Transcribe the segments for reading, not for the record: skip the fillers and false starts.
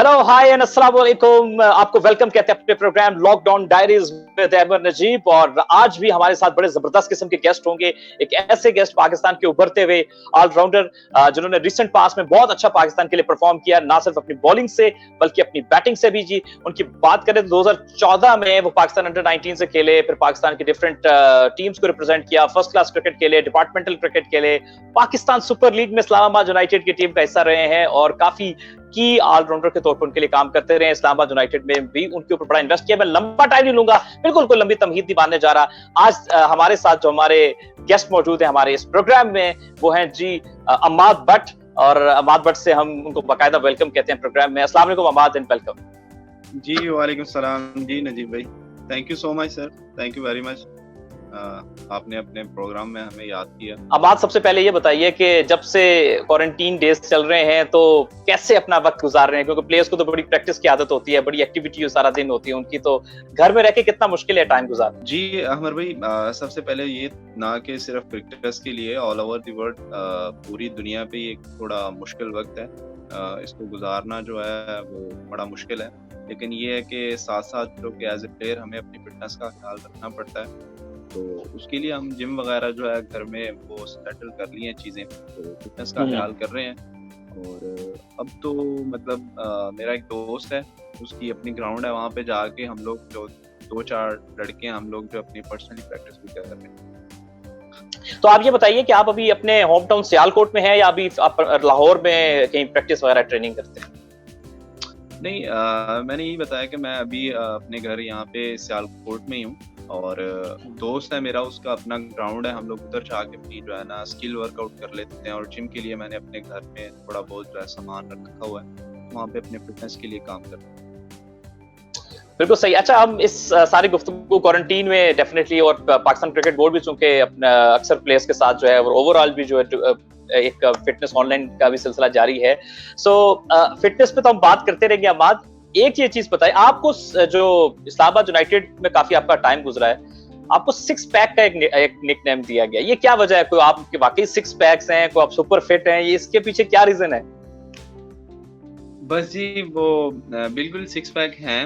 Hello hi and अस्सलाम वालेकुम। आपको वेलकम कहते हैं अपने programme lockdown diaries with Ahmad Najib. और आज भी हमारे साथ बड़े जबरदस्त किस्म के गेस्ट होंगे। एक ऐसे गेस्ट पाकिस्तान के उभरते हुए ऑलराउंडर जिन्होंने रिसेंट पास में बहुत अच्छा पाकिस्तान के लिए परफॉर्म किया, ना सिर्फ अपनी बॉलिंग से बल्कि अपनी बैटिंग से भी। जी, उनकी बात करें तो 2014 में वो पाकिस्तान अंडर 19 से खेले, फिर पाकिस्तान की डिफरेंट टीम्स को रिप्रेजेंट किया, फर्स्ट क्लास क्रिकेट खेले, डिपार्टमेंटल क्रिकेट खेले, पाकिस्तान सुपर लीग में इस्लामाबाद यूनाइटेड की टीम का हिस्सा रहे हैं और काफी की ऑलराउंडर के तौर पर उनके लिए काम करते रहे। इस्लामाबाद यूनाइटेड में भी उनके ऊपर बड़ा इन्वेस्ट किया। मैं लंबा टाइम नहीं लूंगा, बिल्कुल कोई लंबी तमहीद नहीं बांधने जा रहा। आज हमारे साथ जो हमारे गेस्ट मौजूद हैं हमारे इस प्रोग्राम में, वो हैं जी अम्माद भट्ट। और अम्माद भट्ट से हम उनको बाकायदा वेलकम कहते हैं प्रोग्राम में। अस्सलाम वालेकुम अम्माद एंड वेलकम। जी वालेकुम सलाम जी नजीब भाई, thank you so much sir, thank you very much. आपने अपने प्रोग्राम में हमें याद किया। अम्माद, सबसे पहले ये बताइए कि जब से क्वारंटीन डेज चल रहे हैं तो कैसे अपना वक्त गुजार रहे हैं, क्योंकि प्लेयर्स को तो बड़ी प्रैक्टिस की आदत होती है, बड़ी एक्टिविटी सारा दिन होती है उनकी, तो घर में रह के कितना मुश्किल है टाइम गुजार? जी अहमद भाई, सबसे पहले ये ना कि सिर्फ क्रिकेटर्स के लिए, ऑल ओवर द वर्ल्ड, पूरी दुनिया पे एक थोड़ा मुश्किल वक्त है। इसको गुजारना जो है वो बड़ा मुश्किल है, लेकिन ये है कि साथ साथ जो कि एज ए प्लेयर हमें अपनी फिटनेस का ख्याल रखना पड़ता है। तो उसके लिए हम जिम वगैरह जो है घर में वो सेटल कर लिए हैं चीज़ें, तो फिटनेस का ख्याल कर रहे हैं। और अब तो मतलब मेरा एक दोस्त है, उसकी अपनी ग्राउंड है, वहाँ पे जाके हम लोग जो 2-4 लड़के हैं हम लोग जो अपनी पर्सनली प्रैक्टिस भी कर रहे हैं। तो आप ये बताइए कि आप अभी अपने होम टाउन सियालकोट में हैं या अभी आप लाहौर में कहीं प्रैक्टिस वगैरह ट्रेनिंग करते हैं? नहीं, मैंने यही बताया कि मैं अभी अपने घर यहाँ पे सियालकोट में ही हूँ, और दोस्त है मेरा, उसका अपना ग्राउंड है, हम लोग उधर जाके अपनी जो है ना स्किल वर्कआउट कर लेते हैं। और जिम के लिए मैंने अपने घर में थोड़ा बहुत जो है सामान रखा हुआ है, वहाँ पे अपने फिटनेस के लिए काम कर रहे हैं। बिल्कुल सही। अच्छा, हम इस सारी गुफ्तगू क्वारंटीन में डेफिनेटली, और पाकिस्तान क्रिकेट बोर्ड भी चूंकि अपना अक्सर प्लेयर्स के साथ जो है और ओवरऑल भी जो है एक फिटनेस ऑनलाइन का भी सिलसिला जारी है। सो फिटनेस पे तो हम बात करते रहेंगे। अम्माद, एक ये चीज बताइए, आपको जो इस्लामाबाद यूनाइटेड में काफी आपका टाइम गुजरा है, आपको सिक्स पैक का एक निकनेम दिया गया, ये क्या वजह है? कोई आपके वाकई सिक्स पैक्स हैं, कोई आप सुपर फिट हैं, ये इसके पीछे क्या रीजन है? बस जी वो बिल्कुल सिक्स पैक हैं।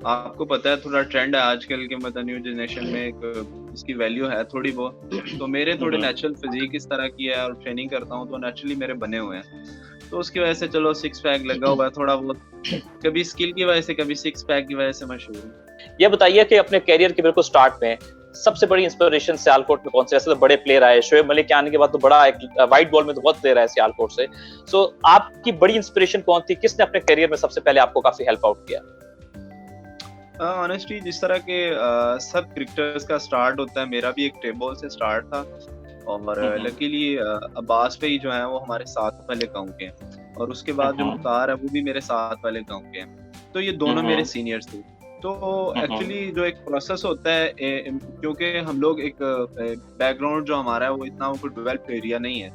आपको पता है थोड़ा ट्रेंड है आजकल के, मतलब न्यू जनरेशन में इसकी वैल्यू है थोड़ी बहुत। तो मेरे थोड़े नेचुरल फिजिक इस तरह की है और ट्रेनिंग करता हूँ तो नेचुरली मेरे बने हुए हैं, तो उसकी वजह से चलो सिक्स पैक लगा हुआ है थोड़ा बहुत, कभी स्किल की वजह से कभी सिक्स पैक की वजह से मशहूर हूँ। ये बताइए कि अपने करियर के बिल्कुल स्टार्ट में सबसे बड़ी इंस्पिरेशन सियालकोट में कौन से? ऐसे तो बड़े प्लेयर आए, शोएब मलिक के आने के बाद तो बड़ा एक वाइट बॉल में तो बहुत प्लेयर आए सियालकोट से। सो आपकी बड़ी इंस्पिरेशन कौन थी? किसने अपने करियर में सबसे पहले आपको काफी हेल्प आउट किया? ऑनेस्टली जिस तरह के सब क्रिकेटर्स का स्टार्ट होता है, मेरा भी एक टेप बॉल से स्टार्ट था। और लकीली अब्बास भाई जो है वो हमारे साथ वाले गांव के हैं, और उसके बाद जो मुख्तार है वो भी मेरे साथ वाले गांव के हैं, तो ये दोनों मेरे सीनियर्स थे। तो एक्चुअली जो एक प्रोसेस होता है, क्योंकि हम लोग एक बैकग्राउंड जो हमारा है वो इतना डेवलप एरिया नहीं है,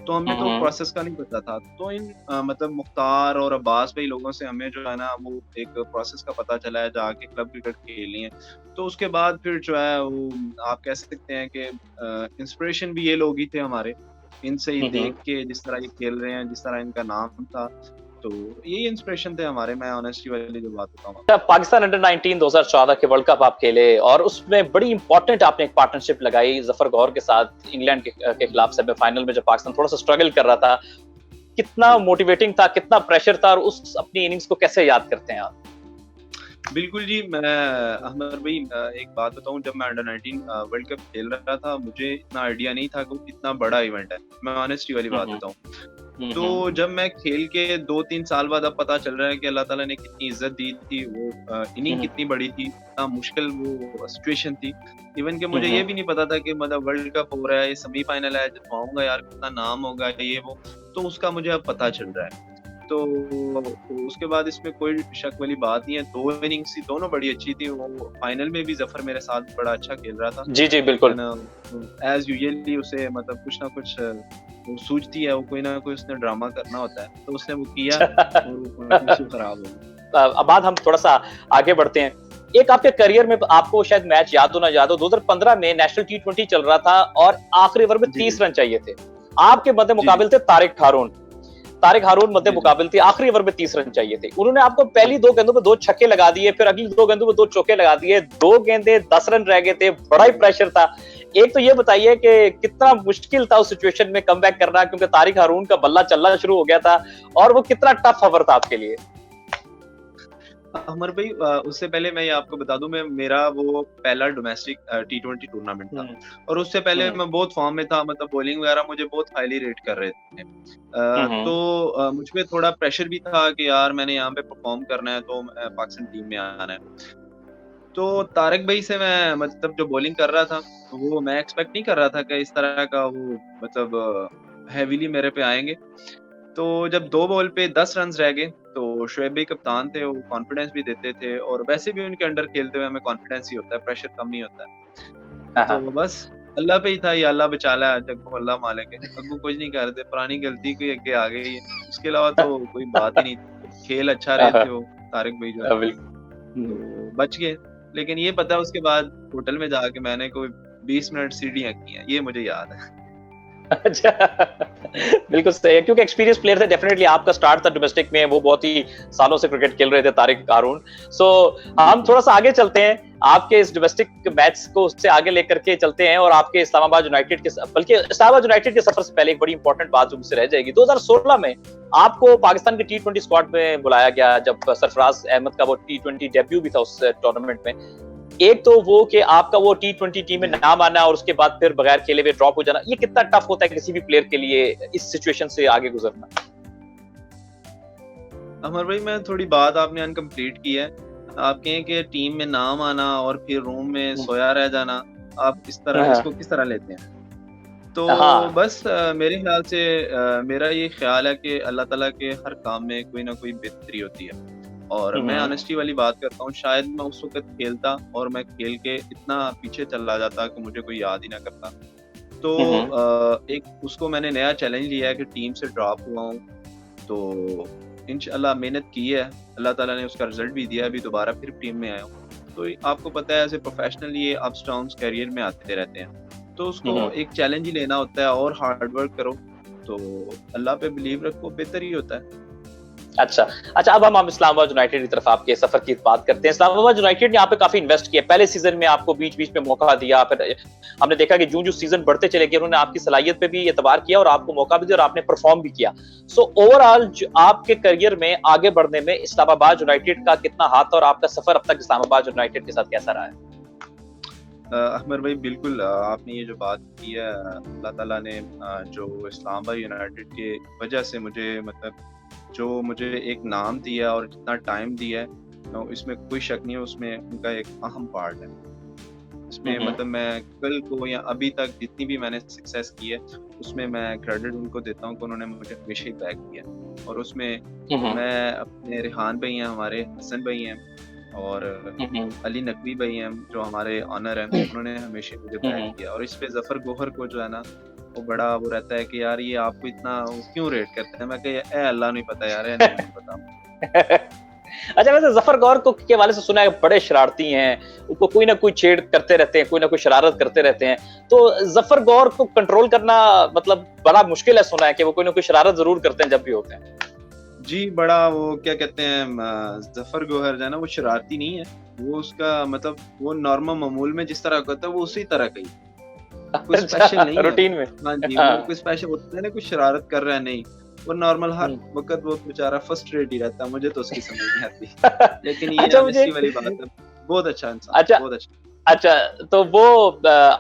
तो हमें तो प्रोसेस का नहीं पता था। तो इन मतलब मुख्तार और अब्बास भाई लोगों से हमें जो है ना वो एक प्रोसेस का पता चला है, जाके क्लब क्रिकेट खेलनी है। तो उसके बाद फिर जो है वो आप कह सकते हैं कि इंस्पिरेशन भी ये लोग ही थे हमारे, इनसे ही देख के जिस तरह ये खेल रहे हैं, जिस तरह इनका नाम था, तो यही इंस्पिरेशन थे हमारे। मैं ऑनेस्टी वाली जो बात बताऊं, पाकिस्तान अंडर 19 2014 के वर्ल्ड कप आप खेले और उसमें बड़ी इंपॉर्टेंट आपने एक पार्टनरशिप लगाई जफर गौर के साथ इंग्लैंड के खिलाफ सेमीफाइनल में, जब पाकिस्तान थोड़ा सा स्ट्रगल कर रहा था। कितना मोटिवेटिंग था, कितना प्रेशर था, और उस अपनी इनिंग्स को कैसे याद करते हैं आप? बिल्कुल जी, मैं अहमद भाई एक बात बताऊं, जब मैं अंडर 19 वर्ल्ड कप खेल रहा था मुझे इतना आइडिया नहीं था कि इतना बड़ा इवेंट है। मैं ऑनेस्टी वाली बात बताऊं, तो जब मैं खेल के 2-3 साल बाद अब पता चल रहा है कि अल्लाह ताला ने कितनी इज्जत दी थी, वो इनिंग कितनी बड़ी थी, इतना मुश्किल वो सिचुएशन थी। इवन कि मुझे ये भी नहीं पता था कि मतलब वर्ल्ड कप हो रहा है, ये सेमीफाइनल है, जब आऊंगा यार कितना नाम होगा ये वो, तो उसका मुझे अब पता चल रहा है। तो उसके बाद इसमें कोई शक वाली बात नहीं है, 2 इनिंग्स थी, दोनों बड़ी अच्छी थी। वो फाइनल में भी जफर मेरे साथ बड़ा अच्छा खेल रहा था। जी जी बिल्कुल। एज यूजुअली उसे मतलब कुछ ना कुछ वो सूझती है, वो कोई ना कोई उसने ड्रामा करना होता है, तो उसने वो किया और खराब हो गया। अब बाद हम थोड़ा सा आगे बढ़ते हैं। एक आपके करियर में आपको शायद मैच याद हो ना याद हो, 2015 में नेशनल T20 चल रहा था और आखिरी ओवर में 30 रन चाहिए थे, आपके मध्य मुकाबिल थे तारिक हारून। तारिक हारून मध्य मुकाबिल थी, आखिरी ओवर में 30 रन चाहिए थे, उन्होंने आपको पहली 2 गेंदों पे 2 छक्के लगा दिए, फिर अगली 2 गेंदों पे 2 चौके लगा दिए, 2 गेंदे 10 रन रह गए थे, बड़ा ही प्रेशर था। एक तो ये बताइए कि कितना मुश्किल था उस सिचुएशन में कमबैक करना, क्योंकि तारिक हारून का बल्ला चलना शुरू हो गया था, और वो कितना टफ ओवर था आपके लिए? अमर भाई, उससे पहले मैं ये आपको बता दूं, मेरा वो पहला डोमेस्टिक T20 टूर्नामेंट था, और उससे पहले मैं बहुत फॉर्म में था, मतलब बॉलिंग वगैरह मुझे बहुत हाईली रेट कर रहे थे। तो मुझ पे थोड़ा प्रेशर भी था कि यार मैंने यहाँ पे परफॉर्म करना है, तो पाकिस्तान टीम में आना है। तो तारिक भाई से मैं मतलब जो बॉलिंग कर रहा था, वो मैं एक्सपेक्ट नहीं कर रहा था कि इस तरह का वो मतलब हैवीली मेरे पे आएंगे। तो जब 2 बॉल पे 10 रन रह गए, तो शोएब भाई कप्तान थे, वो कॉन्फिडेंस भी देते थे, और वैसे भी उनके अंडर खेलते हुए हमें कॉन्फिडेंस ही होता है, प्रेशर कम नहीं होता है। तो बस अल्लाह पे ही था, या अल्लाह बचा ला, जब अल्लाह मालिक है, अग्गू कुछ नहीं कर रहे, पुरानी गलती कोई आगे आ गई है, उसके अलावा तो कोई बात ही नहीं थी। खेल अच्छा रहे थे वो तारिक भाई जो है, तो बच गए। लेकिन ये पता है उसके बाद होटल में जाके मैंने कोई 20 मिनट सीढ़ियां की हैं, ये मुझे याद है। अच्छा, बिल्कुल सही है, क्योंकि एक्सपीरियंस प्लेयर थे, डेफिनेटली आपका स्टार्ट था डोमेस्टिक में, वो बहुत ही सालों से क्रिकेट खेल रहे थे तारिक हारून। सो हम थोड़ा सा आगे चलते हैं, आपके इस डोमेस्टिक मैच को उससे आगे लेकर के चलते हैं, और आपके इस्लामाबाद यूनाइटेड के, बल्कि इस्लामाबाद यूनाइटेड के सफर से पहले एक बड़ी इंपॉर्टेंट बात जो मुझसे रह जाएगी, 2016 में आपको पाकिस्तान के T20 स्क्वाड में बुलाया गया, जब सरफराज अहमद का वो T20 डेब्यू भी था उस टूर्नामेंट में। एक तो वो कि आपका वो T20 टीम में नाम आना, और उसके बाद फिर बगैर खेले हुए ड्रॉप हो जाना, ये कितना टफ होता है किसी भी प्लेयर के लिए इस सिचुएशन से आगे गुजरना? अमर भाई, मैं थोड़ी बात आपने अनकम्प्लीट की है। आप कहें कि टीम में नाम आना और फिर रूम में सोया रह जाना, आप इस तरह इसको किस तरह लेते हैं? तो बस मेरे ख्याल से मेरा ये ख्याल है कि अल्लाह ताला के हर काम में कोई ना कोई बेहतरी होती है, और मैं ऑनेस्टी वाली बात करता हूँ, शायद मैं उस वक्त खेलता और मैं खेल के इतना पीछे चला जाता कि मुझे कोई याद ही ना करता। तो एक उसको मैंने नया चैलेंज लिया है कि टीम से ड्रॉप हुआ हूँ, तो इंशाल्लाह मेहनत की है, अल्लाह ताला ने उसका रिजल्ट भी दिया, अभी दोबारा फिर टीम में आया हूँ। तो आपको पता है ऐसे प्रोफेशनल ये अप्स डाउन्स कैरियर में आते रहते हैं, तो उसको एक चैलेंज ही लेना होता है, और हार्ड वर्क करो, तो अल्लाह पे बिलीव रखो, बेहतर ही होता है। अच्छा, अब हम इस्लामाबाद यूनाइटेड की तरफ आपके सफर की बात करते हैं। इस्लामाबाद यूनाइटेड ने यहाँ पे काफी इन्वेस्ट किया, पहले सीजन में आपको बीच-बीच में मौका दिया, फिर हमने देखा कि जो सीजन बढ़ते चले गए, उन्होंने आपकी सलाहियत पे भी एतबार किया और आपको मौका भी दिया, और आपने परफॉर्म भी किया। सो ओवरऑल आपके करियर में आगे बढ़ने में इस्लामाबाद यूनाइटेड का कितना हाथ, और आपका सफर अब तक इस्लामाबाद यूनाइटेड के साथ कैसा रहा है? अहमद भाई, बिल्कुल आपने ये जो बात की है, अल्लाह ताला ने जो इस्लामाबाद यूनाइटेड के वजह से मुझे मतलब जो मुझे एक नाम दिया और जितना टाइम दिया है, तो इसमें कोई शक नहीं है, उसमें उनका एक अहम पार्ट है। इसमें मतलब मैं कल को या अभी तक जितनी भी मैंने सक्सेस की है, उसमें मैं क्रेडिट उनको देता हूँ कि उन्होंने मुझे हमेशा ही बैक किया, और उसमें मैं अपने रेहान भाई हैं, हमारे हसन भाई हैं, और अली नकवी भाई हैं जो हमारे ऑनर हैं, उन्होंने हमेशा मुझे बैक किया। और इस पे जफर गोहर को जो है ना, वो बड़ा वो रहता है कि यार ये आपको इतना क्यों रेट करते हैं, मैं कह अल्लाह नहीं पता यार, नहीं पता। अच्छा, वैसे जफर गौर को के वाले से सुना है बड़े शरारती हैं, उनको कोई ना कोई छेड़ करते रहते हैं, कोई ना कोई शरारत करते रहते हैं, तो जफर गौर को कंट्रोल करना मतलब बड़ा मुश्किल है, सुना है कि वो कोई ना कोई शरारत जरूर करते हैं जब भी होते हैं। जी, बड़ा वो क्या कहते हैं, जफर गौहर जो है ना, वो शरारती नहीं है, वो उसका मतलब वो नॉर्मल मामूल में जिस तरह करता है वो उसी तरह का ही, कुछ स्पेशल नहीं है रूटीन में। हाँ जी, वो कोई स्पेशल होता है ना, कुछ शरारत कर रहा है नहीं, वो नॉर्मल हर वक्त वो बेचारा फ्रस्ट्रेट ही रहता है, मुझे तो उसकी समझ नहीं आती। लेकिन ये अच्छी वाली बात है, बहुत अच्छा इंसान, बहुत अच्छा। अच्छा, तो वो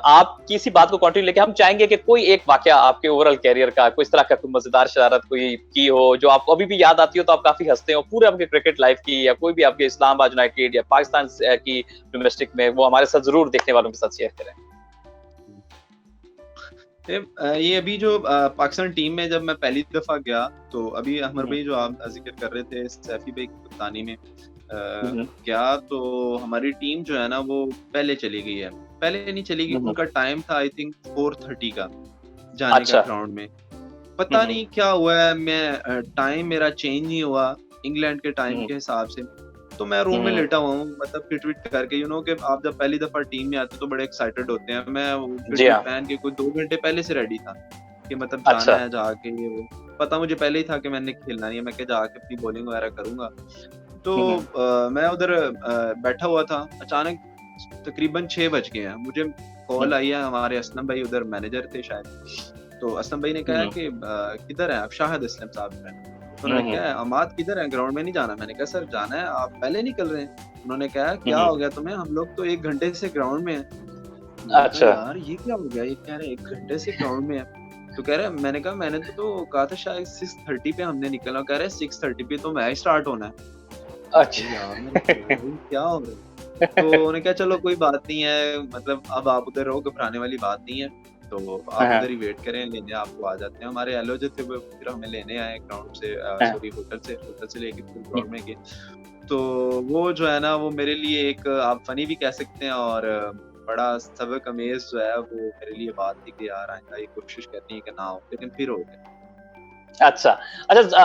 आप किसी बात को कंटिन्यू लेके हम चाहेंगे कि कोई एक वाकया आपके ओवरऑल कैरियर का, कोई इस तरह का कोई मजेदार शरारत कोई की हो जो आपको अभी भी याद आती हो, तो आप काफी हंसते हो, पूरे आपके क्रिकेट लाइफ की, या कोई भी आपके इस्लामाबाद यूनाइटेड या पाकिस्तान की डोमेस्टिक में, वो हमारे साथ जरूर देखने वालों के साथ शेयर करें। ये अभी जो पाकिस्तान टीम में जब मैं पहली दफा गया, तो अभी अहमद भाई जो आप जिक्र कर रहे थे, सैफी भाई की कप्तानी में गया, तो हमारी टीम जो है ना वो पहले चली गई है, पहले नहीं चली गई, उनका टाइम था आई थिंक 4:30 का जाने का ग्राउंड में, पता नहीं क्या हुआ है, मैं टाइम मेरा चेंज नहीं हुआ इंग्लैंड के टाइम के हिसाब से, तो मैं रूम में लेटा हुआ हूँ, मतलब फिट करके, यू नो कि आप जब पहली दफा टीम में आते तो बड़े एक्साइटेड होते हैं, मैं फिट पहन के कुछ 2 घंटे पहले से रेडी था कि मतलब जाना है जाके ये वो, पता मुझे पहले ही था कि मैंने खेलना नहीं है, मैं क्या जाके अपनी बॉलिंग वगैरह करूंगा। तो मैं उधर बैठा हुआ था, अचानक तकरीबन 6 बज गए हैं, मुझे कॉल आई है, हमारे असलम भाई उधर मैनेजर थे शायद, तो असलम भाई ने कहा कि किधर है आप, शाहिद असलम साहब हैं। तो उन्होंने कहा अमाद किधर है, ग्राउंड में नहीं जाना। मैंने कहा सर जाना है, आप पहले निकल रहे हैं। उन्होंने कहा क्या हो गया तुम्हें, हम लोग तो 1 घंटे से ग्राउंड में हैं। अच्छा यार ये क्या हो गया, ये कह रहे 1 घंटे से ग्राउंड में है। तो कह रहे, मैंने कहा मैंने तो कहा था शायद 6:30 पे हमने निकलना। कह रहे 6:30 पे तो मैच स्टार्ट होना है। अच्छा यार क्या हो रहा है। तो उन्होंने कहा चलो कोई बात नहीं है, मतलब अब आप उधर रहो, घबराने वाली बात नहीं है, तो आप उधर ही वेट करें, लेने आपको आ जाते हैं। हमारे एलओ जो थे वो फिर हमें लेने आए ग्राउंड से, सॉरी होटल से लेके फिर ग्राउंड में गए। तो वो जो है ना वो मेरे लिए एक आप फनी भी कह सकते हैं और बड़ा सबक अमेज जो है वो मेरे लिए बात थी कि यार आइंदा ये कोशिश करनी है कि ना हो, लेकिन फिर हो गया। अच्छा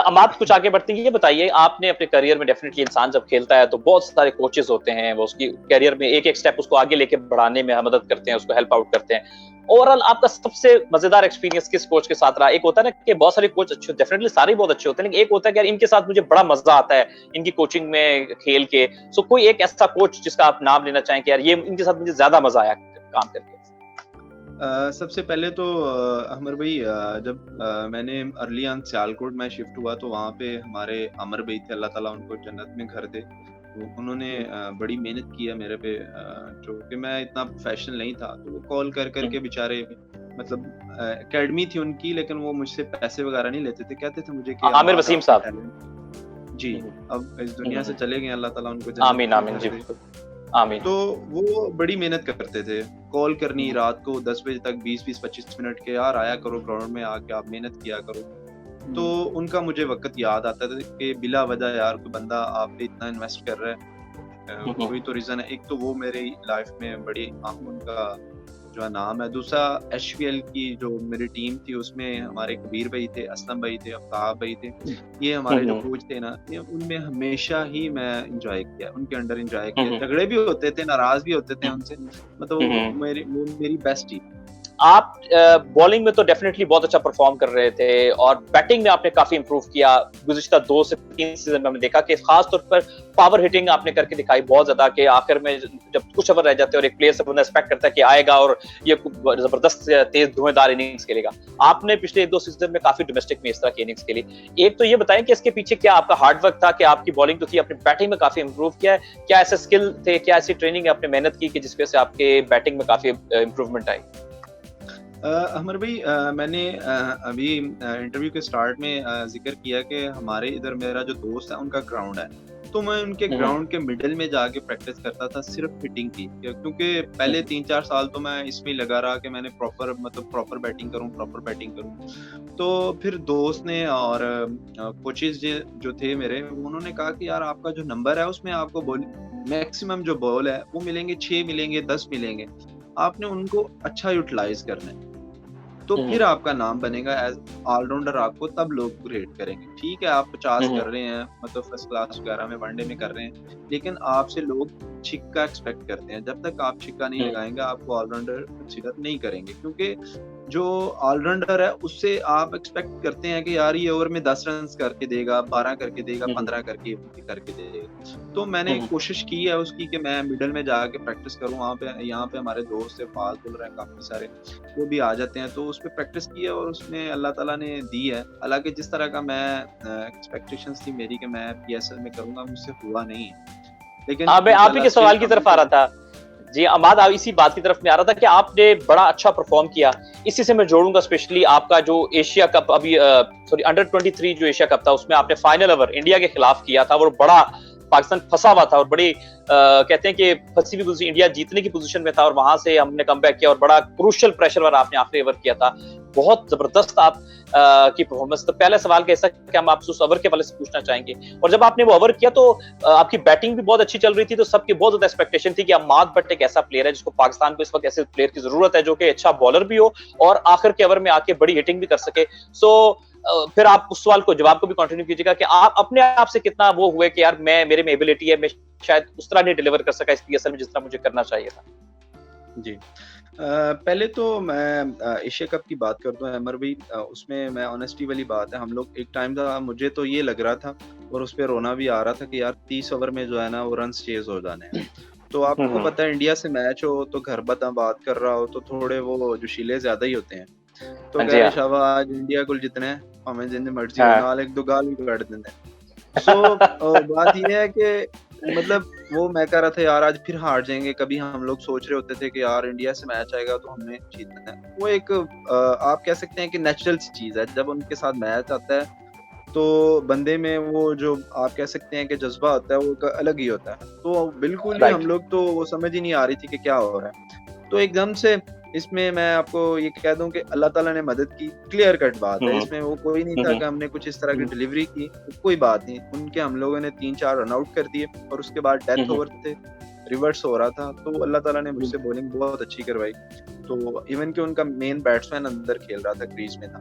अमाद, कुछ आगे बढ़ते हैं, ये बताइए आपने अपने करियर में डेफिनेटली इंसान जब खेलता है तो बहुत सारे कोचेस होते हैं, वो उसकी करियर में एक एक स्टेप उसको आगे लेके बढ़ाने में मदद करते हैं, उसको हेल्प आउट करते हैं। ओवरऑल आपका सबसे मजेदार एक्सपीरियंस किस कोच के साथ रहा? एक होता है ना कि बहुत सारे कोच अच्छे, डेफिनेटली सारे बहुत अच्छे होते हैं, लेकिन एक होता है कि यार इनके साथ मुझे बड़ा मजा आता है इनकी कोचिंग में खेल के। सो कोई एक ऐसा कोच जिसका आप नाम लेना चाहें कि यार ये इनके साथ मुझे ज्यादा मजा आया काम करके? सबसे पहले तो अमर भाई, जब मैंने अर्ली ऑन सियालकोट में शिफ्ट हुआ तो वहाँ पे हमारे अमर भाई थे, अल्लाह ताला उनको जन्नत में घर दे। तो उन्होंने बड़ी मेहनत की है मेरे पे, जो कि मैं इतना प्रोफेशनल नहीं था, तो वो कॉल कर करके बेचारे, मतलब एकेडमी थी उनकी, लेकिन वो मुझसे पैसे वगैरह नहीं लेते थे, कहते थे मुझे कि आमिर वसीम साहब जी अब इस दुनिया से चले गए, अल्लाह ताला उनको आमीन आमीन जी आमीन। तो वो बड़ी मेहनत करते थे, कॉल करनी रात को 10 बजे तक 20-25 मिनट के, यार आया करो ग्राउंड में आके, आप मेहनत किया करो। तो उनका मुझे वक्त याद आता था कि बिला वजह यार कोई बंदा आप पे इतना इन्वेस्ट कर रहा है, कोई तो रीजन है। एक तो वो मेरी लाइफ में बड़ी अहम उनका जो है नाम है। दूसरा HPL की जो मेरी टीम थी उसमें हमारे कबीर भाई थे, असलम भाई थे, अफ्ताब भाई थे, ये हमारे जो कोच थे ना, ये उनमें हमेशा ही मैं एंजॉय किया, उनके अंडर एंजॉय किया। झगड़े भी होते थे, नाराज भी होते थे उनसे, मतलब वो मेरी बेस्ट टीम। आप बॉलिंग में तो डेफिनेटली बहुत अच्छा परफॉर्म कर रहे थे और बैटिंग में आपने काफी इंप्रूव किया। गुज़िश्ता 2 से 3 सीजन में हमने देखा कि खास तौर पर पावर हिटिंग आपने करके दिखाई बहुत ज्यादा, कि आखिर में जब कुछ ओवर रह जाते हैं और एक प्लेयर से बंदा एक्सपेक्ट करता है कि आएगा और ये जबरदस्त तेज धुएंधार इनिंग्स खेलेगा। आपने पिछले 1-2 सीजन में काफी डोमेस्टिक में इस तरह की इनिंग्स खेली। एक तो ये बताएं कि इसके पीछे क्या आपका हार्डवर्क था, कि आपकी बॉलिंग तो थी, अपनी बैटिंग में काफी इंप्रूव किया है, क्या ऐसे स्किल थे, क्या ऐसी ट्रेनिंग आपने मेहनत की कि जिस वजह से आपके बैटिंग में काफी इंप्रूवमेंट आई? अमर भाई, मैंने अभी इंटरव्यू के स्टार्ट में जिक्र किया कि हमारे इधर मेरा जो दोस्त है उनका ग्राउंड है, तो मैं उनके ग्राउंड के मिडिल में जाके प्रैक्टिस करता था सिर्फ हिटिंग की, क्योंकि पहले 3-4 साल तो मैं इसमें लगा रहा कि मैंने प्रॉपर बैटिंग करूं। तो फिर दोस्त ने और कोचेज जो थे मेरे, उन्होंने कहा कि यार आपका जो नंबर है उसमें आपको बॉल मैक्सिमम जो बॉल है वो मिलेंगे, 6 मिलेंगे, 10 मिलेंगे, आपने उनको अच्छा यूटिलाइज करना है, तो फिर आपका नाम बनेगा एज ऑलराउंडर, आपको तब लोग रेट करेंगे। ठीक है आप 50 कर रहे हैं, मतलब फर्स्ट क्लास वगैरह में वनडे में कर रहे हैं, लेकिन आपसे लोग छिक्का एक्सपेक्ट करते हैं। जब तक आप छिक्का नहीं लगाएंगे आपको ऑलराउंडर कंसीडर नहीं करेंगे, क्योंकि जो ऑलराउंडर है उससे आप एक्सपेक्ट करते हैं कि यार ये ओवर में 10 रन करके देगा, 12 करके देगा, 15 करके देगा। तो मैंने कोशिश की है उसकी कि मैं मिडल में जाके प्रैक्टिस करूं। यहाँ पे हमारे दोस्त से फाल खुल रहे हैं काफी सारे, वो भी आ जाते हैं, तो उस पर प्रैक्टिस की है और उसमें अल्लाह ताला ने दी है। हालांकि जिस तरह का मैं एक्सपेक्टेशंस थी मेरी कि मैं PSL में करूंगा, मुझसे हुआ नहीं, लेकिन मैं आप ही के सवाल की तरफ आ रहा था जी अमाद, इसी बात की तरफ में आ रहा था कि आपने बड़ा अच्छा परफॉर्म किया। इसी से मैं जोड़ूंगा स्पेशली आपका जो एशिया कप अभी अंडर 23 जो एशिया कप था उसमें आपने फाइनल ओवर इंडिया के खिलाफ किया था, वो बड़ा पाकिस्तान फंसा हुआ था और बड़ी कहते हैं कि फंसी हुई पोजीशन, इंडिया जीतने की पोजीशन में था और वहां से हमने कमबैक किया और बड़ा क्रूशियल प्रेशर वाला आपने आखिरी ओवर किया था। बहुत जबरदस्त आप की परफॉर्मेंस। तो पहला सवाल कैसा कि हम आपसे उस ओवर के वाले से पूछना चाहेंगे, और जब आपने वो ओवर किया तो आपकी बैटिंग भी बहुत अच्छी चल रही थी, तो सबकी बहुत ज्यादा एक्सपेक्टेशन थी कि अमाद भट्ट एक ऐसा प्लेयर है जिसको पाकिस्तान को इस वक्त ऐसे प्लेयर की जरूरत है जो कि अच्छा बॉलर भी हो और आखिर के ओवर में आके बड़ी हिटिंग भी कर सके। सो फिर आप उस सवाल को जवाब को भी कंटिन्यू कीजिएगा कि आप अपने आप से कितना वो हुए कि यार मेरे में एबिलिटी है, मैं शायद उस तरह नहीं डिलीवर कर सका इस PSL में जिस तरह मुझे करना चाहिए था। जी। पहले तो मैं एशिया कप की बात करता हूँ अमर भाई, उसमें मैं ऑनेस्टी वाली बात है, हम लोग एक टाइम था, मुझे तो ये लग रहा था और उस पे रोना भी आ रहा था कि यार 30 ओवर में जो है ना वो रन्स चेज हो जाने हैं। तो आपको हम्म। पता है इंडिया से मैच हो तो घर बता बात कर रहा हो तो थोड़े वो जोशीले ज्यादा ही होते हैं। तो हाँ कह जी रहे हाँ। शाबाश आज इंडिया को जितने हैं, हमें जितने मर्जी हो, हाँ। नाल एक दो गाल भी काट देते हैं। सो बात ये है कि मतलब वो मैं कह रहा था यार आज फिर हार जाएंगे, कभी हम लोग सोच रहे होते थे कि यार इंडिया से मैच आएगा तो हमें जीतना है। वो एक आप कह सकते हैं कि नेचुरल सी चीज है, जब उनके साथ मैच आता है तो बंदे में वो जो आप कह सकते हैं कि जज्बा होता है वो एक अलग ही होता है। तो बिल्कुल ही हम राइट। लोग तो वो समझ ही नहीं आ रही थी कि क्या हो रहा है। तो एकदम से इसमें मैं आपको ये कह दूं कि अल्लाह ताला ने मदद की, क्लियर कट बात है, हम्म। इसमें वो कोई नहीं था हम्म। कि हमने कुछ इस तरह की हम्म। डिलीवरी की, कोई बात नहीं, उनके हम लोगों ने 3-4 रन आउट कर दिए और उसके बाद death hmm. Over the, reverse हो रहा था, तो अल्लाह ताला ने हम्म। मुझसे बॉलिंग बहुत अच्छी करवाई। तो इवन कि उनका मेन बैट्समैन अंदर खेल रहा था, क्रीज में था,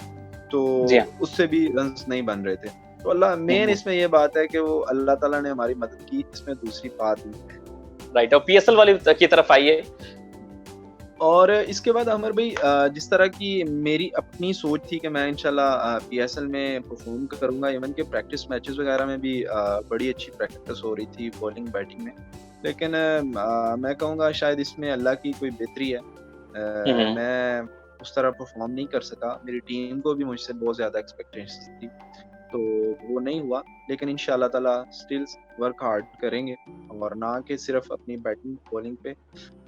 तो जी हाँ। उससे भी रन्स नहीं बन रहे थे। तो अल्लाह मेन इसमें ये बात है कि वो अल्लाह ताला ने हमारी मदद की, इसमें दूसरी बात नहीं है। राइट। और पीएसएल वाली की तरफ आइए। और इसके बाद अमर भाई जिस तरह की मेरी अपनी सोच थी कि मैं इंशाल्लाह पीएसएल में परफॉर्म करूंगा, इवन के प्रैक्टिस मैचेस वगैरह में भी बड़ी अच्छी प्रैक्टिस हो रही थी बॉलिंग बैटिंग में, लेकिन मैं कहूँगा शायद इसमें अल्लाह की कोई बेहतरी है। हम्म। मैं उस तरह परफॉर्म नहीं कर सका, मेरी टीम को भी मुझसे बहुत ज़्यादा एक्सपेक्टेशंस थी, तो वो नहीं हुआ, लेकिन इंशाल्लाह ताला स्टिल वर्क हार्ड करेंगे और ना कि सिर्फ अपनी बैटिंग बॉलिंग पे,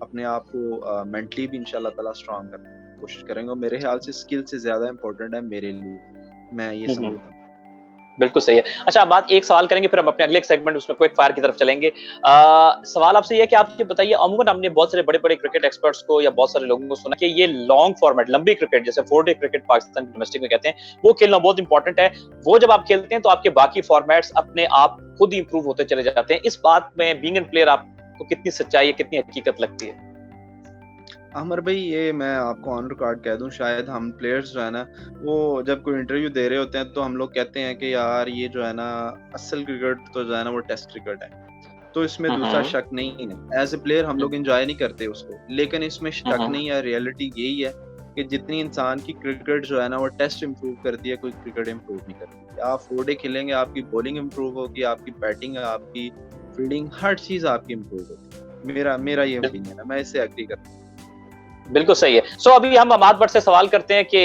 अपने आप को मेंटली भी इंशाल्लाह ताला स्ट्रांग करने की कोशिश करेंगे और मेरे ख्याल से स्किल से ज़्यादा इम्पोर्टेंट है मेरे लिए, मैं ये हम्म। समझता हूँ। बिल्कुल सही है। अच्छा, अब बात एक सवाल करेंगे, फिर हम अपने अगले सेगमेंट उसमें क्विक फायर की तरफ चलेंगे। सवाल आपसे ये है कि आप ये बताइए, अमूमन हमने बहुत सारे बड़े-बड़े क्रिकेट एक्सपर्ट्स को या बहुत सारे लोगों को सुना कि ये लॉन्ग फॉर्मेट, लंबी क्रिकेट, जैसे 4 डे क्रिकेट पाकिस्तान डोमेस्टिक में कहते हैं, वो खेलना बहुत इंपॉर्टेंट है। वो जब आप खेलते हैं तो आपके बाकी फॉर्मेट्स अपने आप खुद ही इंप्रूव होते चले जाते हैं। इस बात में बीइंग एन प्लेयर आपको कितनी सच्चाई है, कितनी हकीकत लगती है? अमर भाई ये मैं आपको ऑन रिकॉर्ड कह दूं, शायद हम प्लेयर्स जो है ना वो जब कोई इंटरव्यू दे रहे होते हैं तो हम लोग कहते हैं कि यार ये जो है ना असल क्रिकेट तो जो है ना वो टेस्ट क्रिकेट है, तो इसमें दूसरा हम्म। शक नहीं है। एज ए प्लेयर हम लोग एंजॉय नहीं करते उसको, लेकिन इसमें शक हम्म। नहीं है, रियलिटी यही है कि जितनी इंसान की क्रिकेट जो है ना वो टेस्ट इम्प्रूव करती है, कोई क्रिकेट इम्प्रूव नहीं करती। आप 4 डे खेलेंगे, आपकी बॉलिंग इम्प्रूव होगी, आपकी बैटिंग, आपकी फील्डिंग, हर चीज आपकी इम्प्रूव होगी। मेरा मेरा ये ओपिनियन है, मैं इससे एग्री करता हूँ। बिल्कुल सही है। सो अभी हम अमाद भट्ट से सवाल करते हैं कि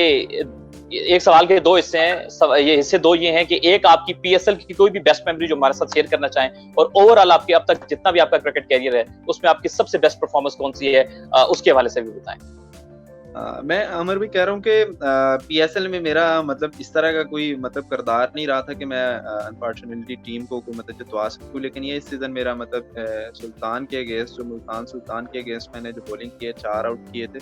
एक सवाल के दो हिस्से हैं। ये हिस्से दो ये हैं कि एक, आपकी पीएसएल की कोई भी बेस्ट मेमोरी जो हमारे साथ शेयर करना चाहें, और ओवरऑल आपके अब तक जितना भी आपका क्रिकेट कैरियर है उसमें आपकी सबसे बेस्ट परफॉर्मेंस कौन सी है, उसके हवाले से भी बताएं। मैं अमर भी कह रहा हूँ कि पीएसएल में मेरा मतलब इस तरह का कोई मतलब किरदार नहीं रहा था कि मैं अनफॉर्चुनेटली टीम को मतलब जितवा सकूँ, लेकिन ये इस सीजन मेरा मतलब सुल्तान के अगेंस्ट, जो मुल्तान सुल्तान के अगेंस्ट मैंने जो बॉलिंग की है, 4 आउट किए थे।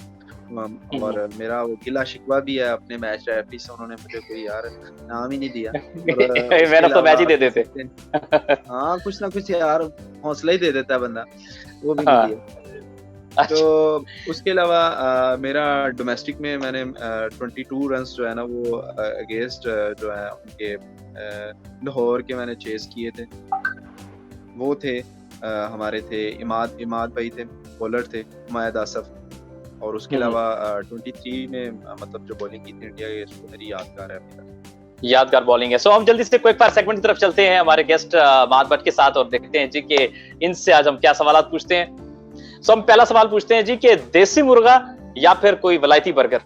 और मेरा वो गिला शिकवा भी है अपने मैच रेफरी से, उन्होंने मुझे कोई यार नाम ही नहीं दिया। और मैन ऑफ द मैच ही दे देते। हाँ कुछ ना कुछ यार हौसला ही दे देता है बंदा, वो भी हाँ। नहीं दिया। तो उसके अलावा मेरा डोमेस्टिक में मैंने 22 रन्स जो है ना वो अगेंस्ट जो है उनके लाहौर के मैंने चेस किए थे। वो थे हमारे थे इमाद भाई थे, बॉलर थे हुमायद आसफ, और उसके अलावा 23 में मतलब जो बॉलिंग की थी इंडिया के, इसको मेरी यादगार है मेरा। यादगार बॉलिंग है। सो हम जल्दी से क्विक फायर सेगमेंट की तरफ चलते हैं हमारे गेस्ट अमाद भट्ट के साथ और देखते हैं जी कि इनसे आज हम क्या सवाल पूछते हैं। सो हम पहला सवाल पूछते हैं जी कि देसी मुर्गा या फिर कोई वलायती बर्गर?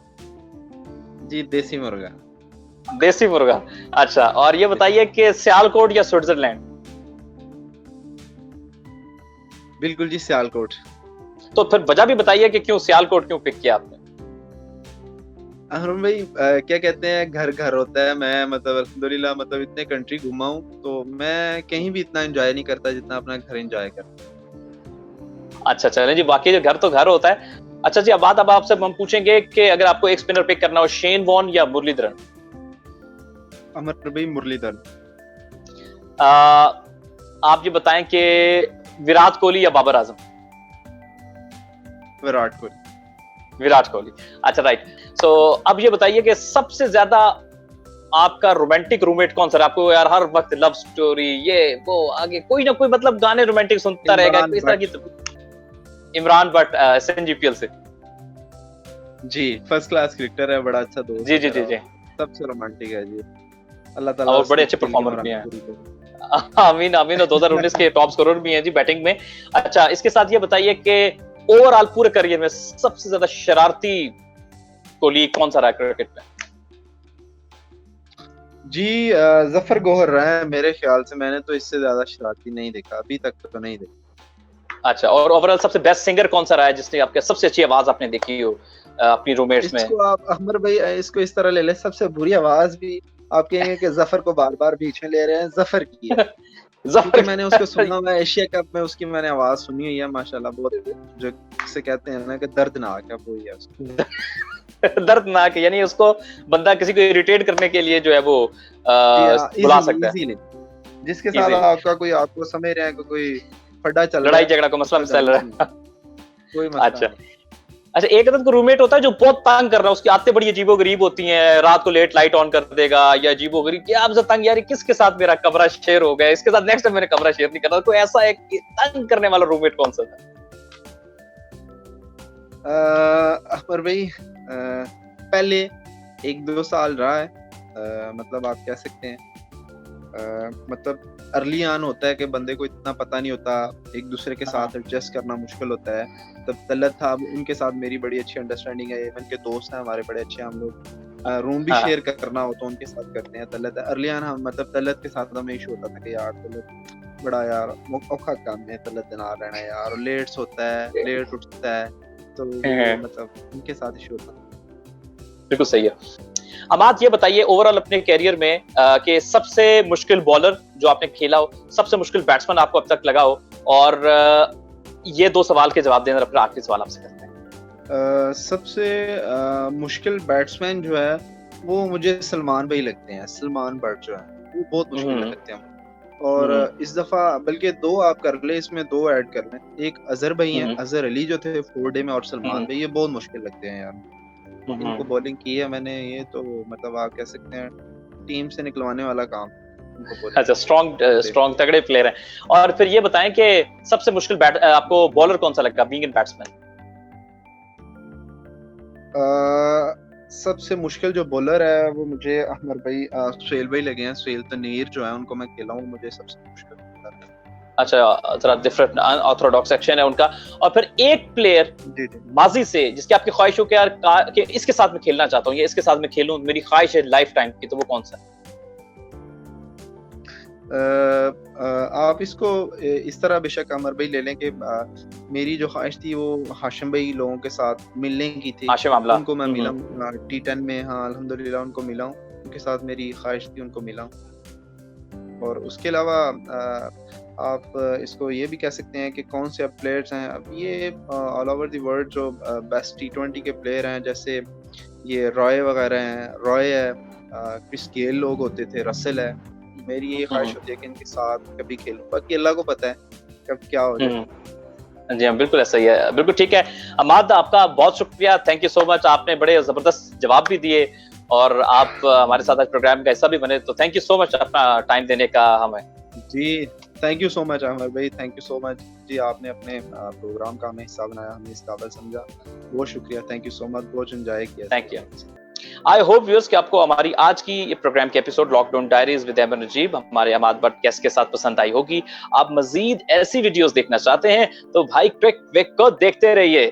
जी देसी मुर्गा। देसी मुर्गा। अच्छा, और ये बताइए कि सियालकोट या स्विट्जरलैंड? बिल्कुल जी सियालकोट। तो फिर वजह भी बताइए कि क्यों सियालकोट क्यों पिक किया आपने? अहरम भाई क्या कहते हैं, घर घर होता है। मैं मतलब अल्हम्दुलिल्लाह मतलब इतने कंट्री घुमा हूँ, तो मैं कहीं भी इतना एंजॉय नहीं करता जितना अपना घर एंजॉय करता। अच्छा, चलें जी, बाकी जो घर तो घर होता है। अच्छा जी, अब आपसे हम पूछेंगे कि अगर आपको एक स्पिनर पिक करना हो, शेन वॉर्न या मुरलीधरन? अमर भाई मुरलीधरन। आप ये बताएं कि विराट कोहली या बाबर आजम? विराट कोहली। विराट कोहली। अच्छा, राइट। सो अब ये बताइए कि सबसे ज्यादा आपका रोमांटिक रूममेट कौन सा है? आपको यार हर वक्त लव स्टोरी, ये वो, आगे कोई ना कोई मतलब गाने रोमांटिक सुनता रहेगा, इस तरह की। इमरान भट्ट, SNGPL से। जी फर्स्ट क्लास क्रिकेटर है, बड़ा अच्छा दोस्त जी जी है जी जी। सबसे रोमांटिक है जी। अल्लाह ताला और बड़े उसकी अच्छे दिल की परफॉर्मर भी मुराद हैं। पूरी करे। आमीन आमीन। और 2019 के टॉप स्कोरर भी हैं जी बैटिंग में। अच्छा, इसके साथ ये बताइए कि ओवरऑल पूरे करियर में सबसे ज्यादा शरारती कोहली कौन सा रहा क्रिकेट में? जी जफर गोहर रहा है मेरे ख्याल से, मैंने तो इससे ज्यादा शरारती नहीं देखा अभी तक, तो नहीं देखा। अच्छा, और ओवरऑल सबसे बेस्ट सिंगर कौन सा रहा है जिसने आपके सबसे अच्छी आवाज आपने देखी हो अपनी रूममेट्स में? इसको आप अमर भाई इसको इस तरह ले ले, सबसे बुरी आवाज भी आप कहेंगे कि जफर को बार बार बीच में ले रहे हैं, जफर की है। क्योंकि जफर मैंने उसको सुना हुआ है, एशिया कप में उसकी मैंने आवाज सुनी हुई है माशाल्लाह, बहुत जो जिसे कहते हैं ना कि दर्दनाक है वो ही है उसको। दर्दनाक, यानी उसको बंदा किसी को इरिटेट करने के लिए जो है वो बुला सकता है इजीली जिसके साथ इजीली। आपका कोई, आपको समझ रहे हैं कि कोई फड्डा चल रहा लड़ाई है, झगड़ा को मसला चल रहा है। कोई मसला अच्छा नहीं। अच्छा, एक आदत को रूममेट होता है जो बहुत तंग कर रहा है, उसकी आदतें बड़ी अजीबो गरीब होती हैं, रात को लेट लाइट ऑन कर देगा या अजीबो गरीब, क्या आपसे तंग, यार किसके साथ मेरा कमरा शेयर हो गया, इसके साथ नेक्स्ट टाइम मैंने कमरा शेयर नहीं करना। कोई ऐसा एक तंग करने वाला रूममेट कौन सा था? अकबर भाई पहले 1-2 साल रहा है, मतलब आप कह सकते हैं मतलब अर्ली ऑन होता है कि बंदे को इतना पता नहीं होता, एक दूसरे के साथ एडजस्ट करना मुश्किल होता है। तब तलत था, उनके साथ मेरी बड़ी अच्छी अंडरस्टैंडिंग है, इवन के दोस्त हैं हमारे बड़े अच्छे, हम लोग रूम भी शेयर करना हो तो उनके साथ करते हैं। तलत अर्ली ऑन हम मतलब तलत के साथ हमें इशू होता था कि यार तलत बड़ा यार औखा काम है, तलत दिन आ रहना है यार, लेट सोता है, लेट उठता है, तो मतलब उनके साथ इशू होता था। बिल्कुल सही है। अमाद, ये बताइए ओवरऑल अपने कैरियर में कि सबसे मुश्किल बॉलर जो आपने खेला हो, सबसे मुश्किल बैट्समैन आपको अब तक लगा हो, और ये 2 सवाल के जवाब देना अपना आखिरी सवाल आपसे करते हैं। सबसे मुश्किल बैट्समैन जो है वो मुझे सलमान भाई लगते हैं, सलमान बट जो है वो बहुत मुश्किल लगते हैं। और इस दफा बल्कि 2 आप कर ले, इसमें 2 ऐड कर लें, एक अजहर भाई हैं, अजहर अली जो थे 4 डे में, और सलमान भाई, ये बहुत मुश्किल लगते हैं यार। इनको बॉलिंग की है मैंने, ये तो मतलब आप कह सकते हैं टीम से निकलवाने वाला काम। अच्छा, स्ट्रॉन्ग तगड़े प्लेयर हैं। और फिर ये बताएं कि सबसे मुश्किल आपको बॉलर कौन सा लगा बीइंग इन बैट्समैन? सबसे मुश्किल जो बॉलर है वो मुझे अहमर भाई सुहेल भाई लगे हैं, सुहेल तनीर जो है, उनको मैं खेला हूँ, मुझे सबसे मुश्किल। अच्छा, जरा डिफरेंट ऑर्थोडॉक्स सेक्शन है उनका। और फिर एक प्लेयर माजी से जिसकी आपकी ख्वाहिश हो कि यार कि इसके साथ मैं खेलना चाहता हूँ, या इसके साथ मैं खेलूं, मेरी ख्वाहिश है लाइफ टाइम की, तो वो कौन सा है? आप इसको इस तरह बेशक अमर भाई ले लें कि मेरी जो ख्वाहिश थी वो हाशिम भाई लोगों के साथ मिलने की थी, उनको मैं मिला T10 में, हाँ अल्हम्दुलिल्लाह उनको मिला हूँ, उनके साथ मेरी ख्वाहिश थी, उनको मिला हूँ। और उसके अलावा आप इसको ये भी कह सकते हैं कि कौन से अब प्लेयर्स हैं, अब ये ऑल ओवर द वर्ल्ड जो बेस्ट T20 के प्लेयर हैं, जैसे ये रॉय वगैरह हैं, रॉय है, क्रिस गेल लोग होते थे, रसेल है, मेरी ये ख्वाहिश होती है कि इनके साथ कभी खेलूं, बाकी अल्लाह को पता है कब क्या हो जाए। जी हाँ, बिल्कुल ऐसा ही है, बिल्कुल ठीक है। अमाद, आपका बहुत शुक्रिया, थैंक यू सो मच, आपने बड़े जबरदस्त जवाब भी दिए और आप हमारे साथ आज प्रोग्राम का हिस्सा भी बने, तो थैंक यू सो मच अपना टाइम देने का हमें। जी thank you so much Ahmad भाई, थैंक यू सो मच जी, आपने अपने प्रोग्राम का हमें हिस्सा बनाया, हमें इस काबिल समझा, बहुत शुक्रिया, थैंक यू सो मच, बहुत एंजॉय किया। Thank you. I hope viewers कि आपको हमारी आज की ये प्रोग्राम की episode lockdown diaries with Ahmad Najib हमारे अमाद बट गेस्ट के साथ पसंद आई होगी। आप मजीद ऐसी वीडियोस देखना चाहते हैं तो भाई क्विक विक को देखते रहिए।